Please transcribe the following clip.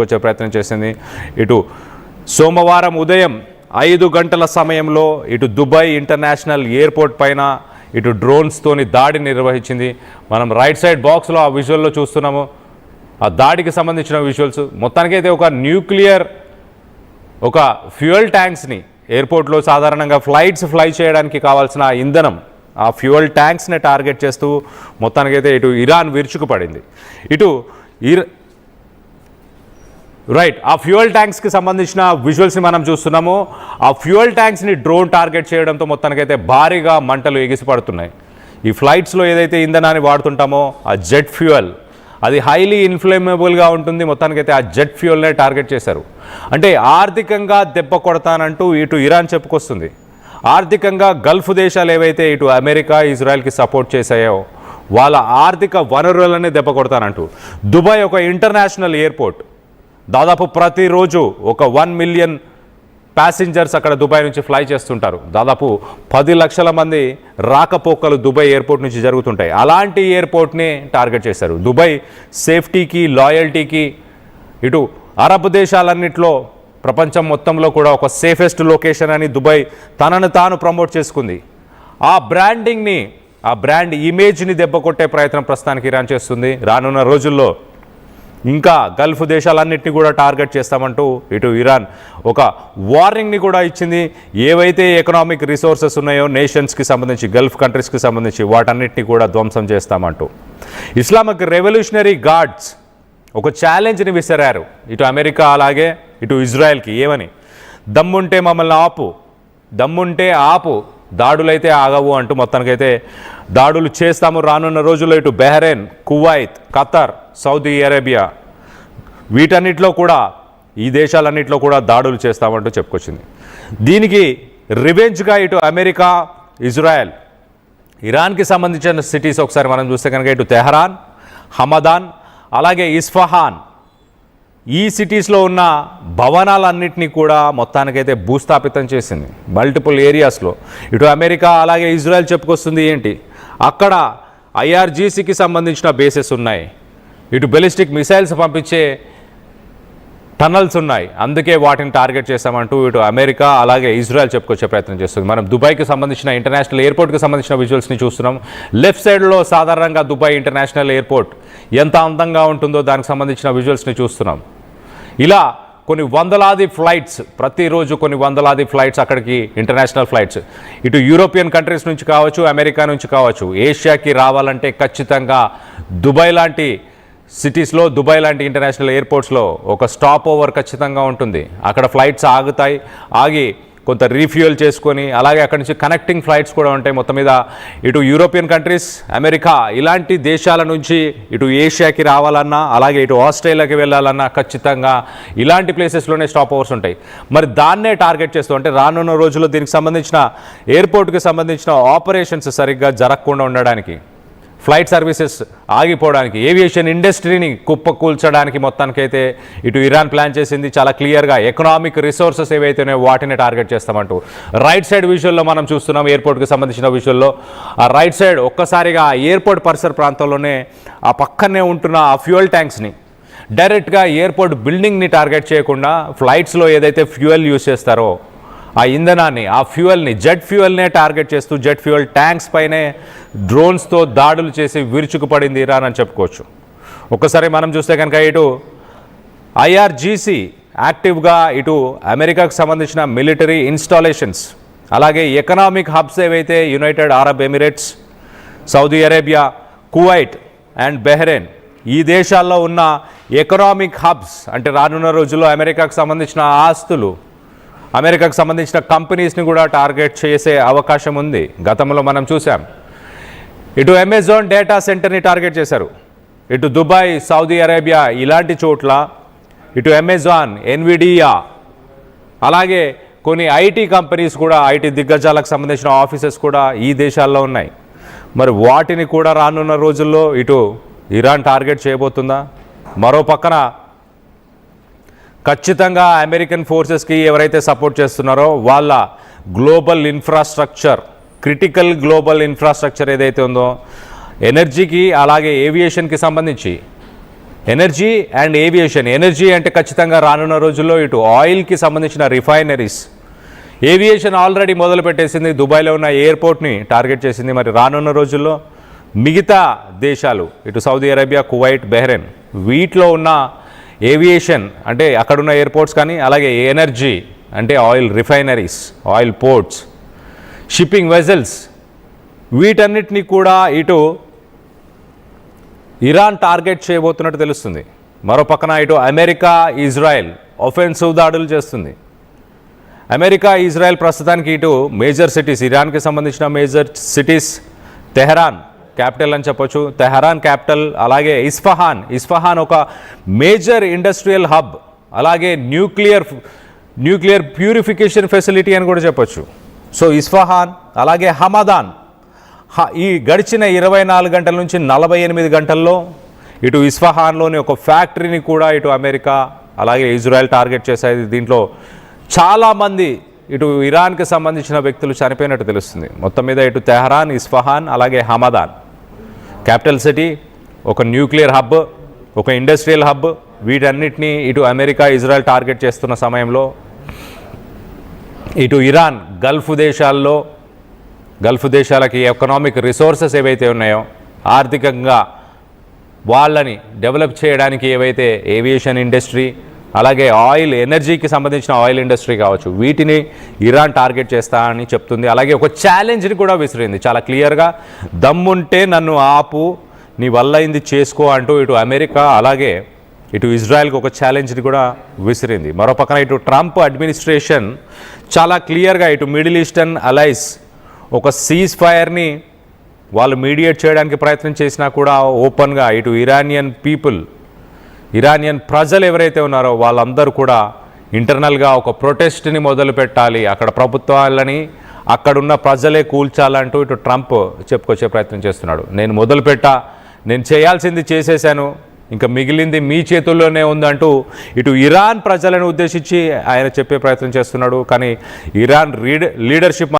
వచ్చే ప్రయత్నం చేసింది. ఇటు సోమవారం ఉదయం 5 గంటల సమయంలో ఇటు దుబాయ్ ఇంటర్నేషనల్ ఎయిర్పోర్ట్ పైన ఇటు డ్రోన్స్తోని దాడి నిర్వహించింది. మనం రైట్ సైడ్ బాక్స్లో ఆ విజువల్లో చూస్తున్నాము. ఆ దాడికి సంబంధించిన విజువల్స్. మొత్తానికైతే ఒక న్యూక్లియర్ ఒక ఫ్యూయల్ ట్యాంక్స్ని ఎయిర్పోర్ట్లో సాధారణంగా ఫ్లైట్స్ ఫ్లై చేయడానికి కావాల్సిన ఇంధనం ఆ ఫ్యూయల్ ట్యాంక్స్ని టార్గెట్ చేస్తూ మొత్తానికైతే ఇటు ఇరాన్ విరుచుకుపడింది. ఇటు ఆ ఫ్యూయల్ ట్యాంక్స్కి సంబంధించిన విజువల్స్ని మనం చూస్తున్నాము. ఆ ఫ్యూయల్ ట్యాంక్స్ని డ్రోన్ టార్గెట్ చేయడంతో మొత్తానికైతే భారీగా మంటలు ఎగిసిపడుతున్నాయి. ఈ ఫ్లైట్స్లో ఏదైతే ఇంధనాన్ని వాడుతుంటామో ఆ జెట్ ఫ్యూయల్ అది హైలీ ఇన్ఫ్లేమబుల్గా ఉంటుంది. మొత్తానికైతే ఆ జెట్ ఫ్యూయల్నే టార్గెట్ చేశారు. అంటే ఆర్థికంగా దెబ్బ కొడతానంటూ ఇటు ఇరాన్ చెప్పుకొస్తుంది. ఆర్థికంగా గల్ఫ్ దేశాలు ఏవైతే ఇటు అమెరికా ఇజ్రాయెల్కి సపోర్ట్ చేశాయో వాళ్ళ ఆర్థిక వనరులనే దెబ్బ కొడతానంటూ. దుబాయ్ ఒక ఇంటర్నేషనల్ ఎయిర్పోర్ట్. దాదాపు ప్రతిరోజు ఒక 1 మిలియన్ ప్యాసింజర్స్ అక్కడ దుబాయ్ నుంచి ఫ్లై చేస్తుంటారు. దాదాపు 10 లక్షల మంది రాకపోకలు దుబాయ్ ఎయిర్పోర్ట్ నుంచి జరుగుతుంటాయి. అలాంటి ఎయిర్పోర్ట్ని టార్గెట్ చేశారు. దుబాయ్ సేఫ్టీకి లాయల్టీకి ఇటు అరబ్ దేశాలన్నింటిలో ప్రపంచం మొత్తంలో కూడా ఒక సేఫెస్ట్ లొకేషన్ అని దుబాయ్ తనను తాను ప్రమోట్ చేసుకుంది. ఆ బ్రాండింగ్ని ఆ బ్రాండ్ ఇమేజ్ని దెబ్బ కొట్టే ప్రయత్నం ప్రస్తుతానికి ఇరాన్ చేస్తుంది. రానున్న రోజుల్లో ఇంకా గల్ఫ్ దేశాలన్నింటినీ కూడా టార్గెట్ చేస్తామంటూ ఇటు ఇరాన్ ఒక వార్నింగ్ని కూడా ఇచ్చింది. ఏవైతే ఎకనామిక్ రిసోర్సెస్ ఉన్నాయో నేషన్స్కి సంబంధించి గల్ఫ్ కంట్రీస్కి సంబంధించి వాటన్నిటిని కూడా ధ్వంసం చేస్తామంటూ. ఇస్లామిక్ రెవల్యూషనరీ గార్డ్స్ ఒక ఛాలెంజ్ని విసిరారు ఇటు అమెరికా అలాగే ఇటు ఇజ్రాయెల్కి. ఏమని? దమ్ముంటే మమ్మల్ని ఆపు, దమ్ముంటే ఆపు, దాడులైతే ఆగవు అంటూ మొత్తానికైతే దాడులు చేస్తాము. రానున్న రోజుల్లో ఇటు Bahrain, Kuwait, Qatar, Saudi Arabia వీటన్నిటిలో కూడా ఈ దేశాలన్నింటిలో కూడా దాడులు చేస్తామంటూ చెప్పుకొచ్చింది. దీనికి రివెంజ్గా ఇటు అమెరికా, ఇజ్రాయెల్, ఇరాన్కి సంబంధించిన సిటీస్ ఒకసారి మనం చూస్తే కనుక ఇటు తెహరాన్, హమదాన్ అలాగే ఇస్ఫహాన్ ఈ సిటీస్లో ఉన్న భవనాలన్నింటినీ కూడా మొత్తానికైతే భూస్థాపితం చేసింది మల్టిపుల్ ఏరియాస్లో. ఇటు అమెరికా అలాగే ఇజ్రాయెల్ చెప్పుకొస్తుంది ఏంటి, అక్కడ IRGCకి సంబంధించిన బేసెస్ ఉన్నాయి, ఇటు బెలిస్టిక్ మిసైల్స్ పంపించే టనల్స్ ఉన్నాయి, అందుకే వాటిని టార్గెట్ చేస్తామంటూ ఇటు అమెరికా అలాగే ఇజ్రాయెల్ చెప్పుకొచ్చే ప్రయత్నం చేస్తుంది. మనం దుబాయ్కి సంబంధించిన ఇంటర్నేషనల్ ఎయిర్పోర్ట్కి సంబంధించిన విజువల్స్ని చూస్తున్నాం. లెఫ్ట్ సైడ్లో సాధారణంగా దుబాయ్ ఇంటర్నేషనల్ ఎయిర్పోర్ట్ ఎంత అందంగా ఉంటుందో దానికి సంబంధించిన విజువల్స్ని చూస్తున్నాం. ఇలా కొన్ని వందలాది ఫ్లైట్స్, ప్రతిరోజు కొన్ని వందలాది ఫ్లైట్స్ అక్కడికి ఇంటర్నేషనల్ ఫ్లైట్స్ ఇటు యూరోపియన్ కంట్రీస్ నుంచి కావచ్చు, అమెరికా నుంచి కావచ్చు, ఏషియాకి రావాలంటే ఖచ్చితంగా దుబాయ్ లాంటి సిటీస్లో, దుబాయ్ లాంటి ఇంటర్నేషనల్ ఎయిర్పోర్ట్స్లో ఒక స్టాప్ ఓవర్ ఖచ్చితంగా ఉంటుంది. అక్కడ ఫ్లైట్స్ ఆగుతాయి, ఆగి కొంత రీఫ్యూయల్ చేసుకొని అలాగే అక్కడి నుంచి కనెక్టింగ్ ఫ్లైట్స్ కూడా ఉంటాయి. మొత్తం మీద ఇటు యూరోపియన్ కంట్రీస్, అమెరికా ఇలాంటి దేశాల నుంచి ఇటు ఏషియాకి రావాలన్నా అలాగే ఇటు ఆస్ట్రేలియాకి వెళ్ళాలన్నా ఖచ్చితంగా ఇలాంటి ప్లేసెస్లోనే స్టాప్ ఓవర్స్ ఉంటాయి. మరి దాన్నే టార్గెట్ చేస్తూ అంటే రానున్న రోజుల్లో దీనికి సంబంధించిన ఎయిర్పోర్ట్కి సంబంధించిన ఆపరేషన్స్ సరిగ్గా జరగకుండా ఉండడానికి, ఫ్లైట్ సర్వీసెస్ ఆగిపోవడానికి, ఏవియేషన్ ఇండస్ట్రీని కుప్పకూల్చడానికి మొత్తానికైతే ఇటు ఇరాన్ ప్లాన్ చేసింది. చాలా క్లియర్గా ఎకనామిక్ రిసోర్సెస్ ఏవైతే ఉన్నాయో వాటిని టార్గెట్ చేస్తామంటూ. రైట్ సైడ్ విజువల్లో మనం చూస్తున్నాం ఎయిర్పోర్ట్కి సంబంధించిన విజువల్లో. ఆ రైట్ సైడ్ ఒక్కసారిగా ఆ ఎయిర్పోర్ట్ పరిసర ప్రాంతంలోనే ఆ పక్కనే ఉంటున్న ఆ ఫ్యూయల్ ట్యాంక్స్ని డైరెక్ట్గా ఎయిర్పోర్ట్ బిల్డింగ్ని టార్గెట్ చేయకుండా ఫ్లైట్స్లో ఏదైతే ఫ్యూయల్ యూజ్ చేస్తారో ఆ ఇంధనాన్ని, ఆ ఫ్యూయల్ని, జెట్ ఫ్యూయల్నే టార్గెట్ చేస్తూ జెట్ ఫ్యూయల్ ట్యాంక్స్ పైనే డ్రోన్స్తో దాడులు చేసి విరుచుకుపడింది ఇరాన్ అని చెప్పుకోవచ్చు. ఒక్కసారి మనం చూస్తే కనుక ఇటు IRGC యాక్టివ్గా ఇటు అమెరికాకు సంబంధించిన మిలిటరీ ఇన్స్టాలేషన్స్ అలాగే ఎకనామిక్ హబ్స్ ఏవైతే United Arab Emirates, Saudi Arabia, Kuwait and Bahrain ఈ దేశాల్లో ఉన్న ఎకనామిక్ హబ్స్ అంటే రానున్న రోజుల్లో అమెరికాకు సంబంధించిన ఆస్తులు, అమెరికాకు సంబంధించిన కంపెనీస్ని కూడా టార్గెట్ చేసే అవకాశం ఉంది. గతంలో మనం చూసాం ఇటు అమెజాన్ డేటా సెంటర్ని టార్గెట్ చేశారు. ఇటు దుబాయ్, సౌదీ అరేబియా ఇలాంటి చోట్ల ఇటు అమెజాన్, ఎన్విడియా అలాగే కొన్ని IT కంపెనీస్ కూడా, IT దిగ్గజాలకు సంబంధించిన ఆఫీసెస్ కూడా ఈ దేశాల్లో ఉన్నాయి. మరి వాటిని కూడా రానున్న రోజుల్లో ఇటు ఇరాన్ టార్గెట్ చేయబోతుందా? మరో పక్కన ఖచ్చితంగా అమెరికన్ ఫోర్సెస్కి ఎవరైతే సపోర్ట్ చేస్తున్నారో వాళ్ళ global infrastructure, critical global infrastructure ఏదైతే ఉందో ఎనర్జీకి అలాగే ఏవియేషన్కి సంబంధించి ఎనర్జీ అండ్ ఏవియేషన్. ఎనర్జీ అంటే ఖచ్చితంగా రానున్న రోజుల్లో ఇటు ఆయిల్కి సంబంధించిన రిఫైనరీస్, ఏవియేషన్ ఆల్రెడీ మొదలు పెట్టేసింది, దుబాయ్లో ఉన్న ఎయిర్పోర్ట్ని టార్గెట్ చేసింది. మరి రానున్న రోజుల్లో మిగతా దేశాలు ఇటు సౌదీ అరేబియా, కువైట్, బెహ్రెన్ వీటిలో ఉన్న ఏవియేషన్ అంటే అక్కడున్న ఎయిర్పోర్ట్స్ కానీ, అలాగే ఎనర్జీ అంటే oil refineries, oil ports, shipping vessels వీటన్నిటినీ కూడా ఇటు ఇరాన్ టార్గెట్ చేయబోతున్నట్టు తెలుస్తుంది. మరో పక్కన ఇటు అమెరికా, ఇజ్రాయెల్ ఒఫెన్సివ్ దాడులు చేస్తుంది. అమెరికా, ఇజ్రాయెల్ ప్రస్తుతానికి ఇటు మేజర్ సిటీస్, ఇరాన్కి సంబంధించిన మేజర్ సిటీస్, తెహరాన్ క్యాపిటల్ అని చెప్పొచ్చు, తెహరాన్ క్యాపిటల్, అలాగే ఇస్ఫహాన్ ఒక మేజర్ ఇండస్ట్రియల్ హబ్, అలాగే న్యూక్లియర్ ప్యూరిఫికేషన్ ఫెసిలిటీ అని కూడా చెప్పొచ్చు. సో ఇస్ఫహాన్ అలాగే హమదాన్ ఈ గడిచిన 24 గంటల నుంచి 48 గంటల్లో ఇటు ఇస్ఫహాన్లోని ఒక ఫ్యాక్టరీని కూడా ఇటు అమెరికా అలాగే ఇజ్రాయెల్ టార్గెట్ చేశాయి. దీంట్లో చాలామంది ఇటు ఇరాన్కి సంబంధించిన వ్యక్తులు చనిపోయినట్టు తెలుస్తుంది. మొత్తం మీద ఇటు తెహరాన్, ఇస్ఫహాన్ అలాగే హమదాన్ క్యాపిటల్ సిటీ, ఒక న్యూక్లియర్ హబ్, ఒక ఇండస్ట్రియల్ హబ్, వీటన్నిటినీ ఇటు అమెరికా, ఇజ్రాయెల్ టార్గెట్ చేస్తున్న సమయంలో ఇటు ఇరాన్ గల్ఫ్ దేశాలకి ఎకనామిక్ రిసోర్సెస్ ఏవైతే ఉన్నాయో, ఆర్థికంగా వాళ్ళని డెవలప్ చేయడానికి ఏవైతే ఏవియేషన్ ఇండస్ట్రీ అలాగే ఆయిల్, ఎనర్జీకి సంబంధించిన ఆయిల్ ఇండస్ట్రీ కావచ్చు, వీటిని ఇరాన్ టార్గెట్ చేస్తా అని చెప్తుంది. అలాగే ఒక ఛాలెంజ్ని కూడా విసిరింది చాలా క్లియర్గా, దమ్ముంటే నన్ను ఆపు, నీ వల్ల ఇది చేసుకో అంటూ ఇటు అమెరికా అలాగే ఇటు ఇజ్రాయెల్కి ఒక ఛాలెంజ్ని కూడా విసిరింది. మరో పక్కన ఇటు ట్రంప్ అడ్మినిస్ట్రేషన్ చాలా క్లియర్గా ఇటు మిడిల్ ఈస్టర్న్ అలైస్ ఒక సీజ్ ఫైర్ని వాళ్ళు మీడియేట్ చేయడానికి ప్రయత్నం చేసినా కూడా ఓపెన్గా ఇటు ఇరానియన్ ప్రజలు ఎవరైతే ఉన్నారో వాళ్ళందరూ కూడా ఇంటర్నల్గా ఒక ప్రొటెస్ట్ని మొదలు పెట్టాలి, అక్కడ ప్రభుత్వాలని అక్కడున్న ప్రజలే కూల్చాలంటూ ఇటు ట్రంప్ చెప్పుకొచ్చే ప్రయత్నం చేస్తున్నాడు. నేను చేయాల్సింది చేసేశాను, ఇంకా మిగిలింది మీ చేతుల్లోనే ఉందంటూ ఇటు ఇరాన్ ప్రజలను ఉద్దేశించి ఆయన చెప్పే ప్రయత్నం చేస్తున్నాడు. కానీ ఇరాన్ లీడర్షిప్